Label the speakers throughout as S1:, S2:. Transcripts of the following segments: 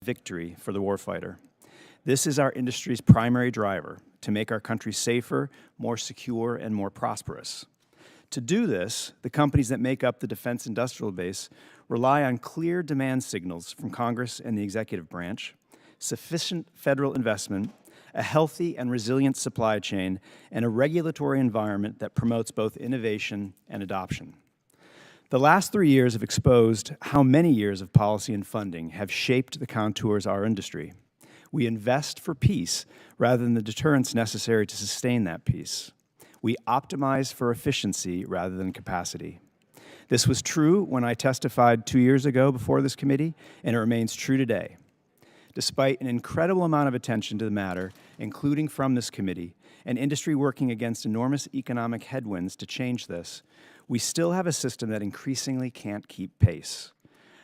S1: victory for the warfighter. This is our industry's primary driver, to make our country safer, more secure, and more prosperous. To do this, the companies that make up the defense industrial base rely on clear demand signals from Congress and the executive branch, sufficient federal investment, a healthy and resilient supply chain, and a regulatory environment that promotes both innovation and adoption. The last 3 years have exposed how many years of policy and funding have shaped the contours of our industry. We invest for peace rather than the deterrence necessary to sustain that peace. We optimize for efficiency rather than capacity. This was true when I testified 2 years ago before this committee, and it remains true today. Despite an incredible amount of attention to the matter, including from this committee, and industry working against enormous economic headwinds to change this, we still have a system that increasingly can't keep pace.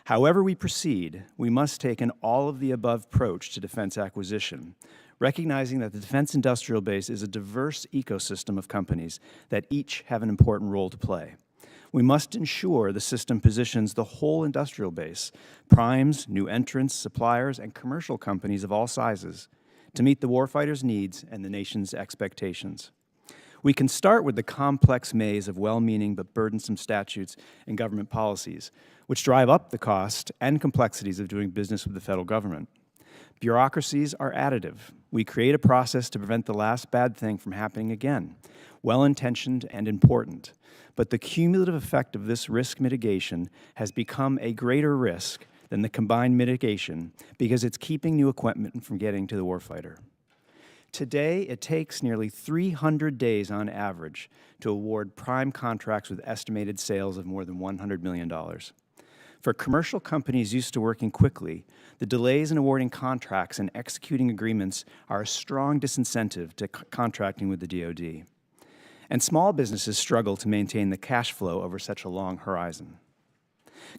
S1: However we proceed, we must take an all-of-the-above approach to defense acquisition, recognizing that the defense industrial base is a diverse ecosystem of companies that each have an important role to play. We must ensure the system positions the whole industrial base, primes, new entrants, suppliers, and commercial companies of all sizes, to meet the warfighter's needs and the nation's expectations. We can start with the complex maze of well-meaning but burdensome statutes and government policies, which drive up the cost and complexities of doing business with the federal government. Bureaucracies are additive. We create a process to prevent the last bad thing from happening again, well-intentioned and important. But the cumulative effect of this risk mitigation has become a greater risk than the combined mitigation because it's keeping new equipment from getting to the warfighter. Today, it takes nearly 300 days on average to award prime contracts with estimated sales of more than $100 million. For commercial companies used to working quickly, the delays in awarding contracts and executing agreements are a strong disincentive to contracting with the DoD. And small businesses struggle to maintain the cash flow over such a long horizon.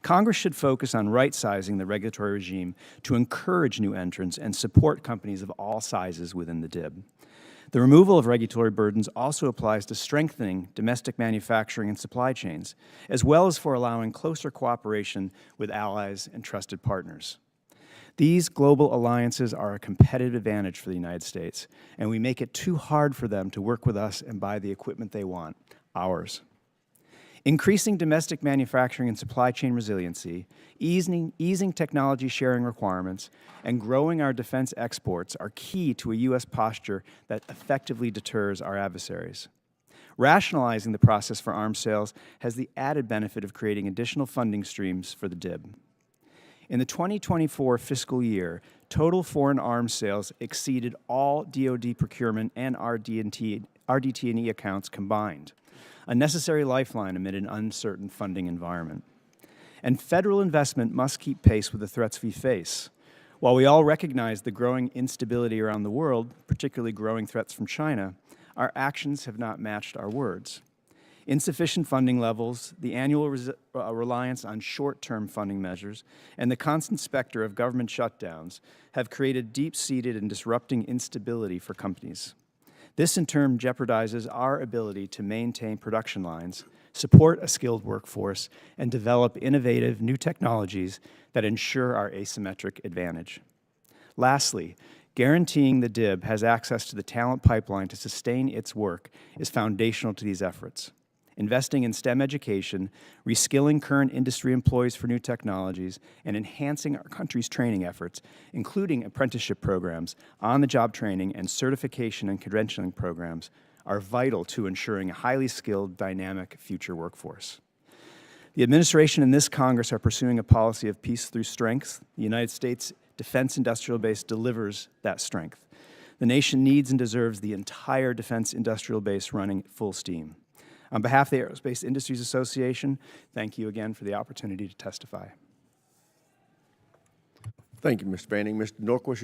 S1: Congress should focus on right-sizing the regulatory regime to encourage new entrants and support companies of all sizes within the DIB. The removal of regulatory burdens also applies to strengthening domestic manufacturing and supply chains, as well as for allowing closer cooperation with allies and trusted partners. These global alliances are a competitive advantage for the United States, and we make it too hard for them to work with us and buy the equipment they want, ours. Increasing domestic manufacturing and supply chain resiliency, easing technology sharing requirements, and growing our defense exports are key to a U.S. posture that effectively deters our adversaries. Rationalizing the process for arms sales has the added benefit of creating additional funding streams for the DIB. In the 2024 fiscal year, total foreign arms sales exceeded all DoD procurement and RDT&E accounts combined, a necessary lifeline amid an uncertain funding environment. And federal investment must keep pace with the threats we face. While we all recognize the growing instability around the world, particularly growing threats from China, our actions have not matched our words. Insufficient funding levels, the annual reliance on short-term funding measures, and the constant specter of government shutdowns have created deep-seated and disrupting instability for companies. This, in turn, jeopardizes our ability to maintain production lines, support a skilled workforce, and develop innovative new technologies that ensure our asymmetric advantage. Lastly, guaranteeing the DIB has access to the talent pipeline to sustain its work is foundational to these efforts. Investing in STEM education, reskilling current industry employees for new technologies, and enhancing our country's training efforts, including apprenticeship programs, on-the-job training, and certification and credentialing programs, are vital to ensuring a highly skilled, dynamic future workforce. The administration and this Congress are pursuing a policy of peace through strength. The United States defense industrial base delivers that strength. The nation needs and deserves the entire defense industrial base running full steam. On behalf of the Aerospace Industries Association, thank you again for the opportunity to testify.
S2: Thank you, Mr. Banning. Mr. Norquist,